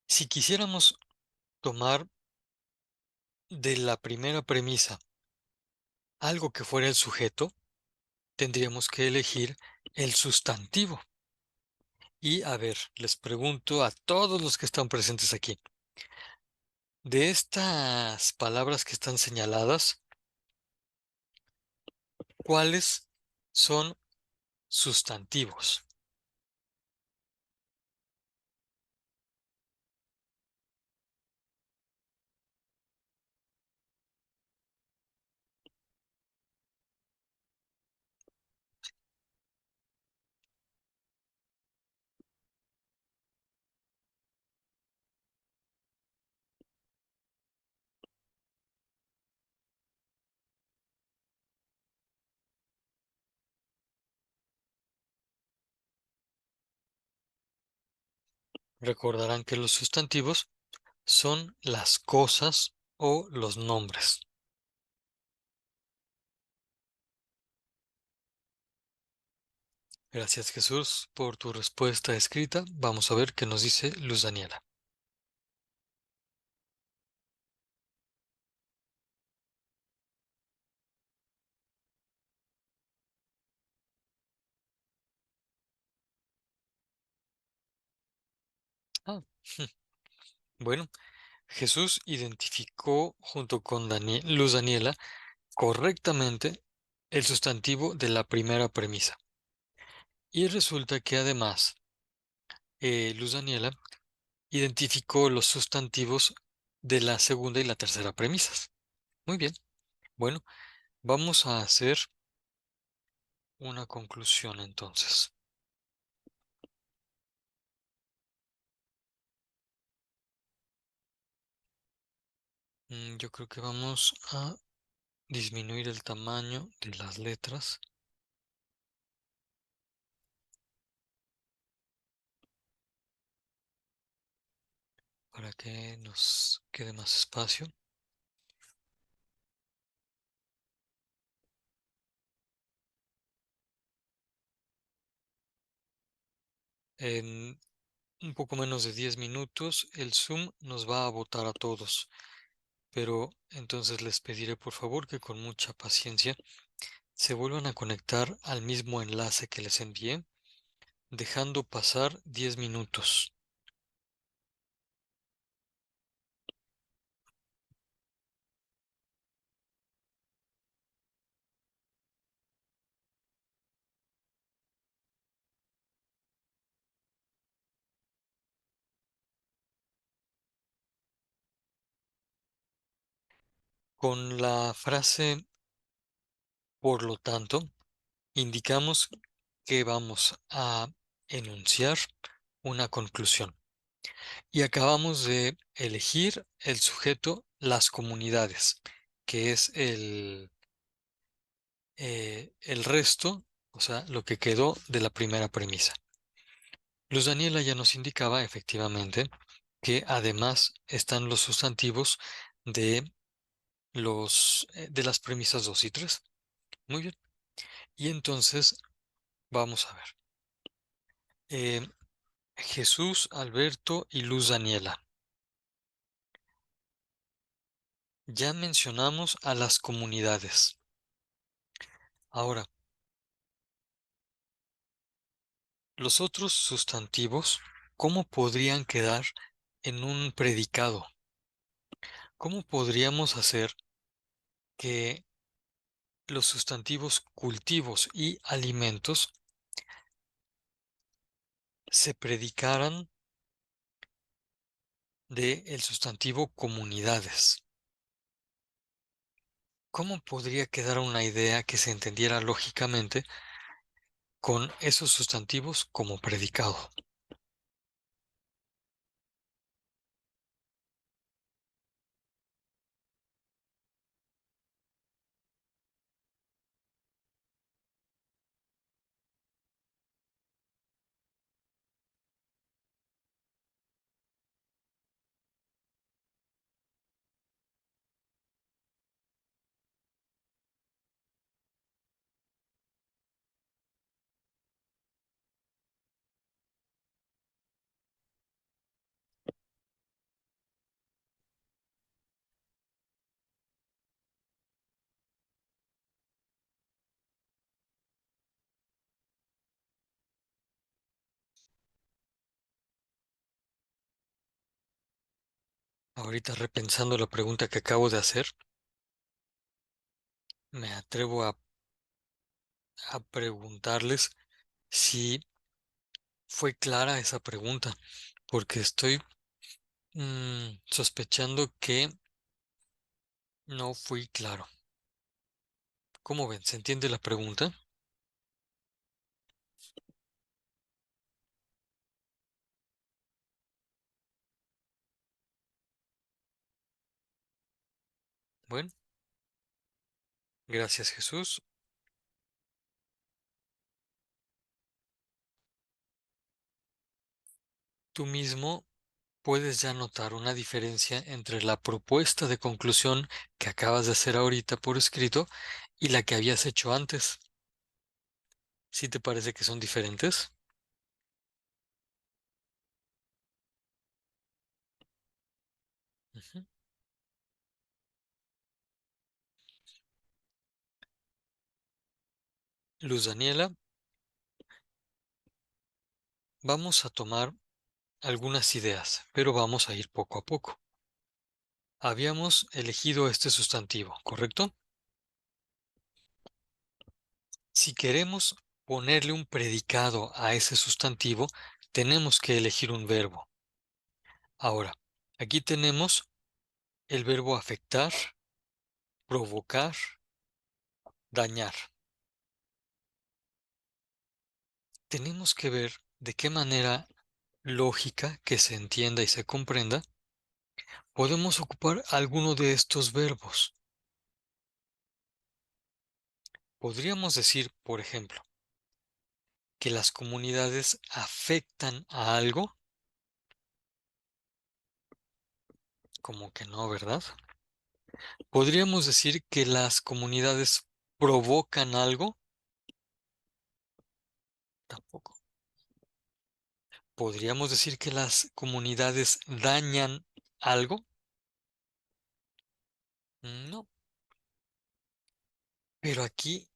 Si quisiéramos tomar de la primera premisa algo que fuera el sujeto, tendríamos que elegir el sustantivo. Y a ver, les pregunto a todos los que están presentes aquí, de estas palabras que están señaladas, ¿cuáles son sustantivos? Recordarán que los sustantivos son las cosas o los nombres. Gracias, Jesús, por tu respuesta escrita. Vamos a ver qué nos dice Luz Daniela. Ah, bueno, Jesús identificó junto con Luz Daniela correctamente el sustantivo de la primera premisa. Y resulta que además Luz Daniela identificó los sustantivos de la segunda y la tercera premisas. Muy bien. Bueno, vamos a hacer una conclusión entonces. Yo creo que vamos a disminuir el tamaño de las letras para que nos quede más espacio. En un poco menos de 10 minutos el Zoom nos va a botar a todos, pero entonces les pediré por favor que con mucha paciencia se vuelvan a conectar al mismo enlace que les envié, dejando pasar 10 minutos. Con la frase por lo tanto, indicamos que vamos a enunciar una conclusión. Y acabamos de elegir el sujeto las comunidades, que es el resto, o sea, lo que quedó de la primera premisa. Luz Daniela ya nos indicaba efectivamente que además están los sustantivos de, de las premisas 2 y 3. Muy bien. Y entonces vamos a ver. Eh, Jesús, Alberto y Luz Daniela. Ya mencionamos a las comunidades. Ahora, los otros sustantivos, ¿cómo podrían quedar en un predicado? ¿Cómo podríamos hacer que los sustantivos cultivos y alimentos se predicaran del sustantivo comunidades? ¿Cómo podría quedar una idea que se entendiera lógicamente con esos sustantivos como predicado? Ahorita repensando la pregunta que acabo de hacer, me atrevo a preguntarles si fue clara esa pregunta, porque estoy sospechando que no fui claro. ¿Cómo ven? ¿Se entiende la pregunta? Bueno, gracias Jesús. Tú mismo puedes ya notar una diferencia entre la propuesta de conclusión que acabas de hacer ahorita por escrito y la que habías hecho antes. ¿Sí te parece que son diferentes? Ujú. Luz Daniela, vamos a tomar algunas ideas, pero vamos a ir poco a poco. Habíamos elegido este sustantivo, ¿correcto? Si queremos ponerle un predicado a ese sustantivo, tenemos que elegir un verbo. Ahora, aquí tenemos el verbo afectar, provocar, dañar. Tenemos que ver de qué manera lógica, que se entienda y se comprenda, podemos ocupar alguno de estos verbos. Podríamos decir, por ejemplo, que las comunidades afectan a algo, como que no, ¿verdad? Podríamos decir que las comunidades provocan algo, tampoco. Podríamos decir que las comunidades dañan algo, no. Pero aquí,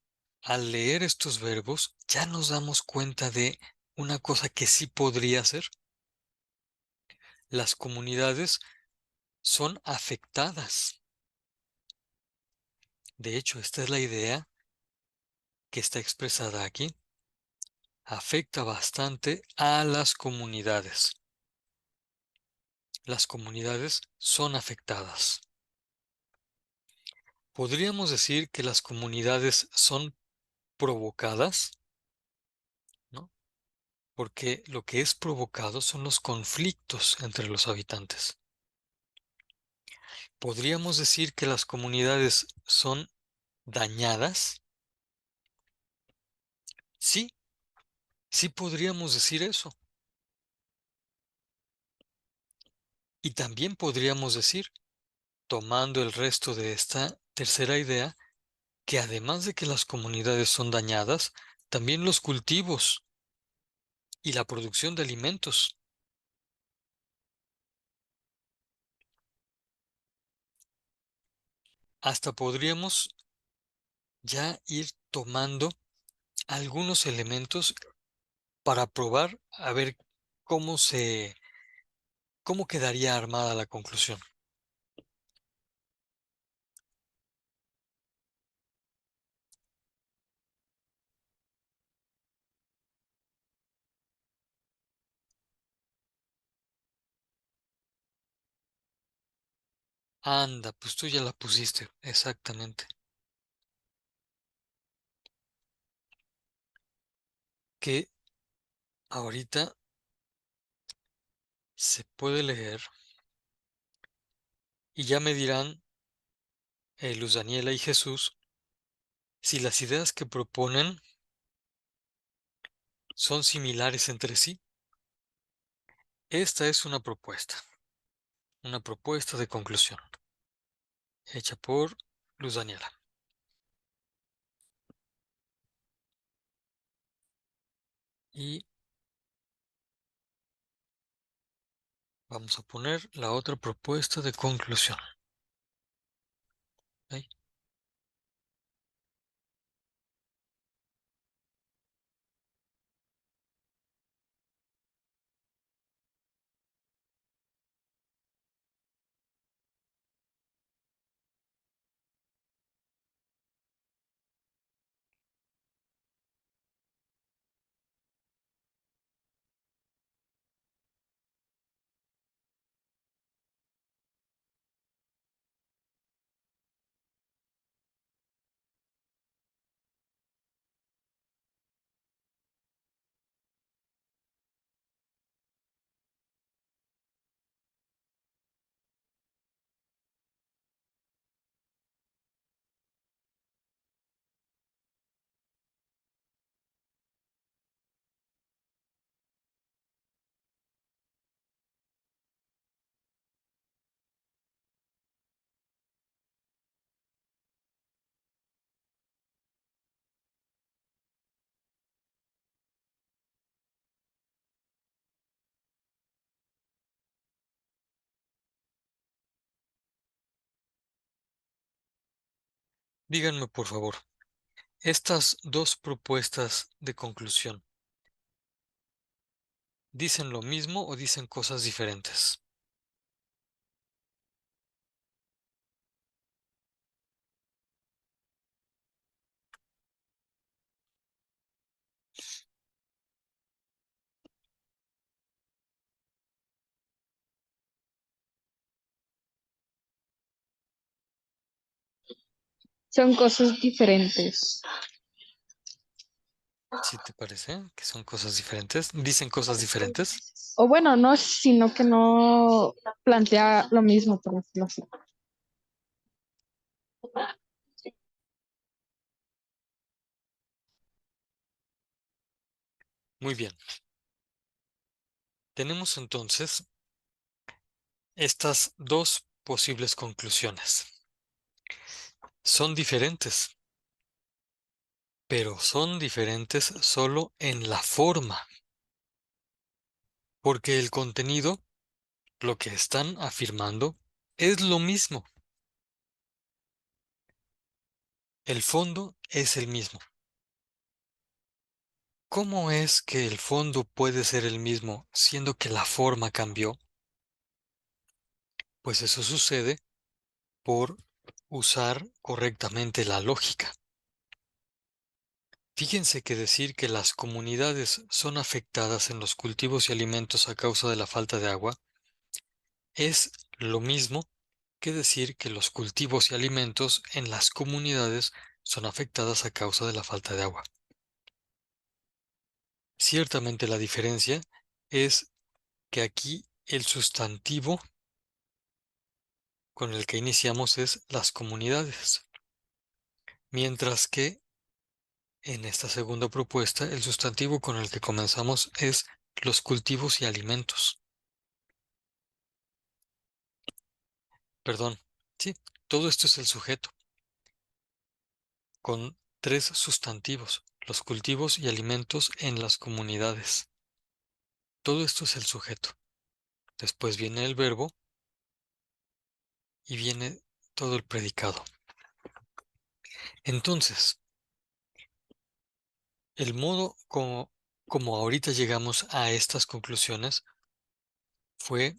al leer estos verbos, ya nos damos cuenta de una cosa que sí podría ser. Las comunidades son afectadas. De hecho, esta es la idea que está expresada aquí. Afecta bastante a las comunidades. Las comunidades son afectadas. ¿Podríamos decir que las comunidades son provocadas? ¿No? Porque lo que es provocado son los conflictos entre los habitantes. ¿Podríamos decir que las comunidades son dañadas? Sí, sí podríamos decir eso. Y también podríamos decir, tomando el resto de esta tercera idea, que además de que las comunidades son dañadas, también los cultivos y la producción de alimentos. Hasta podríamos ya ir tomando algunos elementos para probar a ver cómo quedaría armada la conclusión. Anda, pues tú ya la pusiste, exactamente. Que ahorita se puede leer y ya me dirán Luz Daniela y Jesús si las ideas que proponen son similares entre sí. Esta es una propuesta de conclusión, hecha por Luz Daniela. Y vamos a poner la otra propuesta de conclusión. ¿Ok? Díganme, por favor, estas dos propuestas de conclusión, ¿dicen lo mismo o dicen cosas diferentes? Son cosas diferentes. ¿Sí te parece que son cosas diferentes? ¿Dicen cosas diferentes? O bueno, no, sino que no plantea lo mismo, por decirlo así. Muy bien. Tenemos entonces estas dos posibles conclusiones. Son diferentes, pero son diferentes solo en la forma, porque el contenido, lo que están afirmando, es lo mismo. El fondo es el mismo. ¿Cómo es que el fondo puede ser el mismo siendo que la forma cambió? Pues eso sucede por usar correctamente la lógica. Fíjense que decir que las comunidades son afectadas en los cultivos y alimentos a causa de la falta de agua es lo mismo que decir que los cultivos y alimentos en las comunidades son afectadas a causa de la falta de agua. Ciertamente la diferencia es que aquí el sustantivo con el que iniciamos es las comunidades, mientras que en esta segunda propuesta el sustantivo con el que comenzamos es los cultivos y alimentos. Perdón, sí, todo esto es el sujeto, con tres sustantivos, los cultivos y alimentos en las comunidades. Todo esto es el sujeto. Después viene el verbo y viene todo el predicado. Entonces, el modo como ahorita llegamos a estas conclusiones fue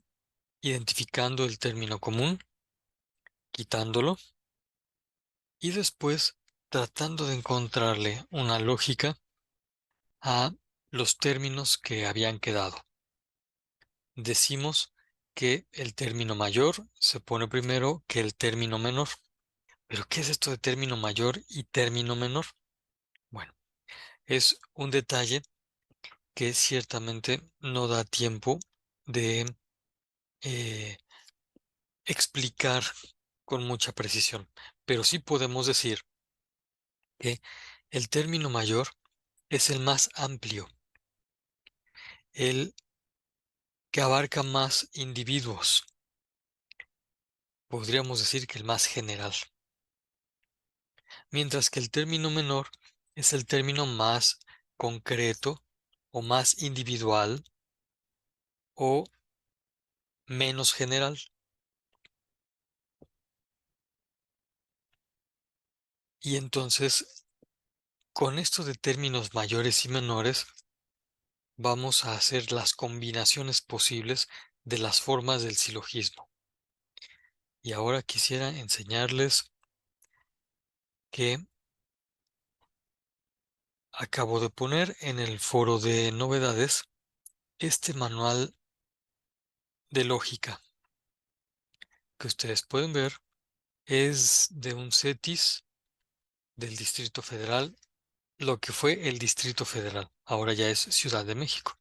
identificando el término común, quitándolo y después tratando de encontrarle una lógica a los términos que habían quedado. Decimos que el término mayor se pone primero que el término menor. ¿Pero qué es esto de término mayor y término menor? Bueno, es un detalle que ciertamente no da tiempo de eh, explicar con mucha precisión, pero sí podemos decir que el término mayor es el más amplio, el que abarca más individuos, podríamos decir que el más general, mientras que el término menor es el término más concreto o más individual o menos general. Y entonces, con esto de términos mayores y menores, vamos a hacer las combinaciones posibles de las formas del silogismo. Y ahora quisiera enseñarles que acabo de poner en el foro de novedades este manual de lógica que ustedes pueden ver. Es de un CETIS del Distrito Federal, lo que fue el Distrito Federal, ahora ya es Ciudad de México.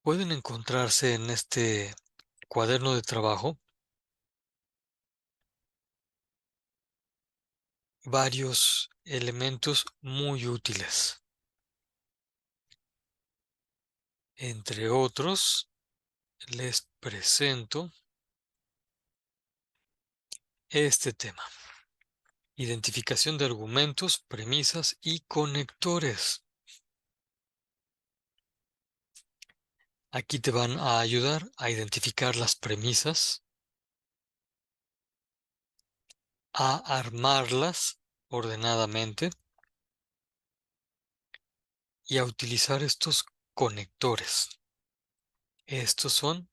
Pueden encontrarse en este cuaderno de trabajo varios elementos muy útiles. Entre otros, les presento este tema: identificación de argumentos, premisas y conectores. Aquí te van a ayudar a identificar las premisas, a armarlas ordenadamente y a utilizar estos conectores. Estos son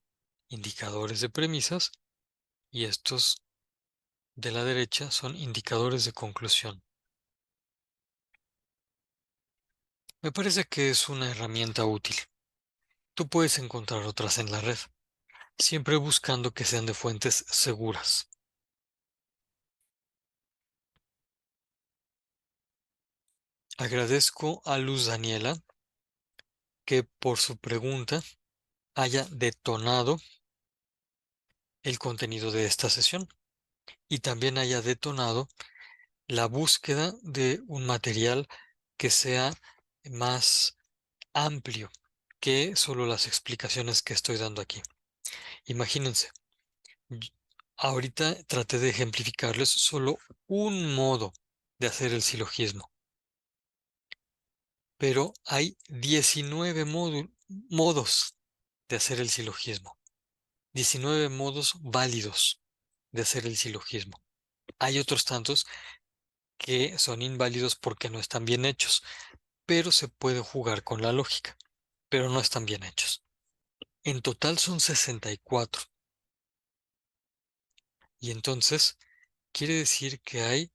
indicadores de premisas y estos de la derecha son indicadores de conclusión. Me parece que es una herramienta útil. Tú puedes encontrar otras en la red, siempre buscando que sean de fuentes seguras. Agradezco a Luz Daniela que por su pregunta haya detonado el contenido de esta sesión y también haya detonado la búsqueda de un material que sea más amplio que solo las explicaciones que estoy dando aquí. Imagínense, y- ahorita traté de ejemplificarles solo un modo de hacer el silogismo, pero hay 19 modos de hacer el silogismo, 19 modos válidos de hacer el silogismo. Hay otros tantos que son inválidos porque no están bien hechos, pero se puede jugar con la lógica, pero no están bien hechos. En total son 64. Y entonces quiere decir que hay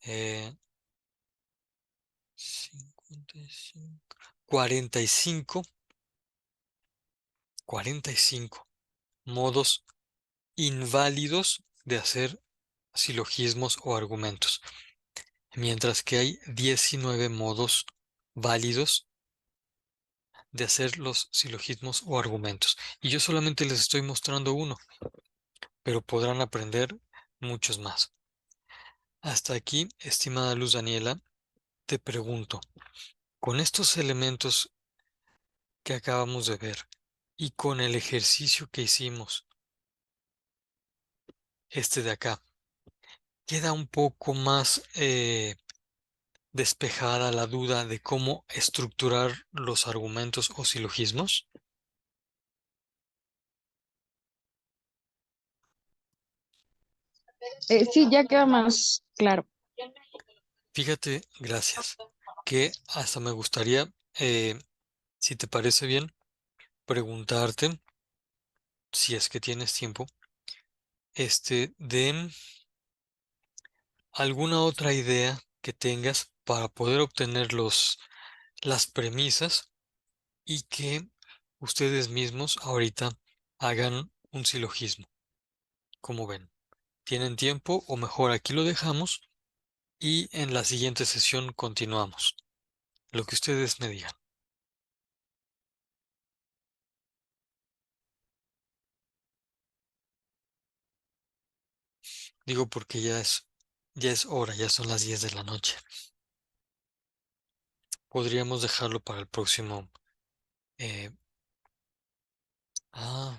eh, 55, 45, 45 modos inválidos de hacer silogismos o argumentos, mientras que hay 19 modos válidos de hacer los silogismos o argumentos. Y yo solamente les estoy mostrando uno, pero podrán aprender muchos más. Hasta aquí, estimada Luz Daniela, te pregunto, con estos elementos que acabamos de ver y con el ejercicio que hicimos, este de acá, queda un poco más despejada la duda de cómo estructurar los argumentos o silogismos. Sí, ya queda más claro. Fíjate, gracias, que hasta me gustaría, si te parece bien, preguntarte, si es que tienes tiempo, de alguna otra idea que tengas para poder obtener las premisas y que ustedes mismos ahorita hagan un silogismo. Como ven, ¿tienen tiempo o mejor aquí lo dejamos y en la siguiente sesión continuamos? Lo que ustedes me digan. Digo porque ya es hora, ya son las 10 de la noche. Podríamos dejarlo para el próximo. eh, ah,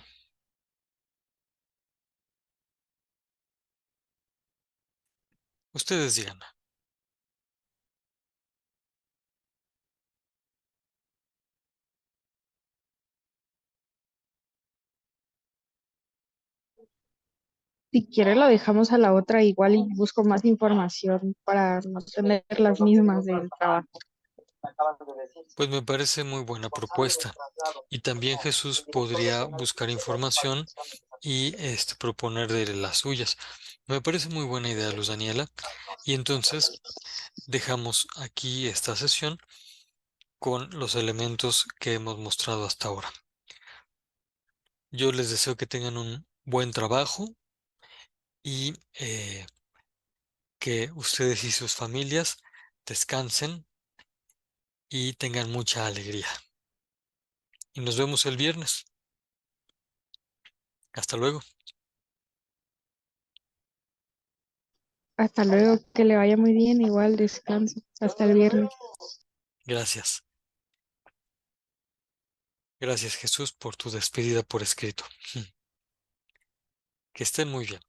ustedes digan. Si quiere lo dejamos a la otra igual y busco más información para no tener las mismas del trabajo. Pues me parece muy buena propuesta. Y también Jesús podría buscar información y proponer de las suyas. Me parece muy buena idea, Luz Daniela. Y entonces dejamos aquí esta sesión con los elementos que hemos mostrado hasta ahora. Yo les deseo que tengan un buen trabajo y que ustedes y sus familias descansen y tengan mucha alegría. Y nos vemos el viernes. Hasta luego. Hasta luego, que le vaya muy bien, igual descanso. Hasta el viernes. Gracias. Gracias, Jesús, por tu despedida por escrito. Que estén muy bien.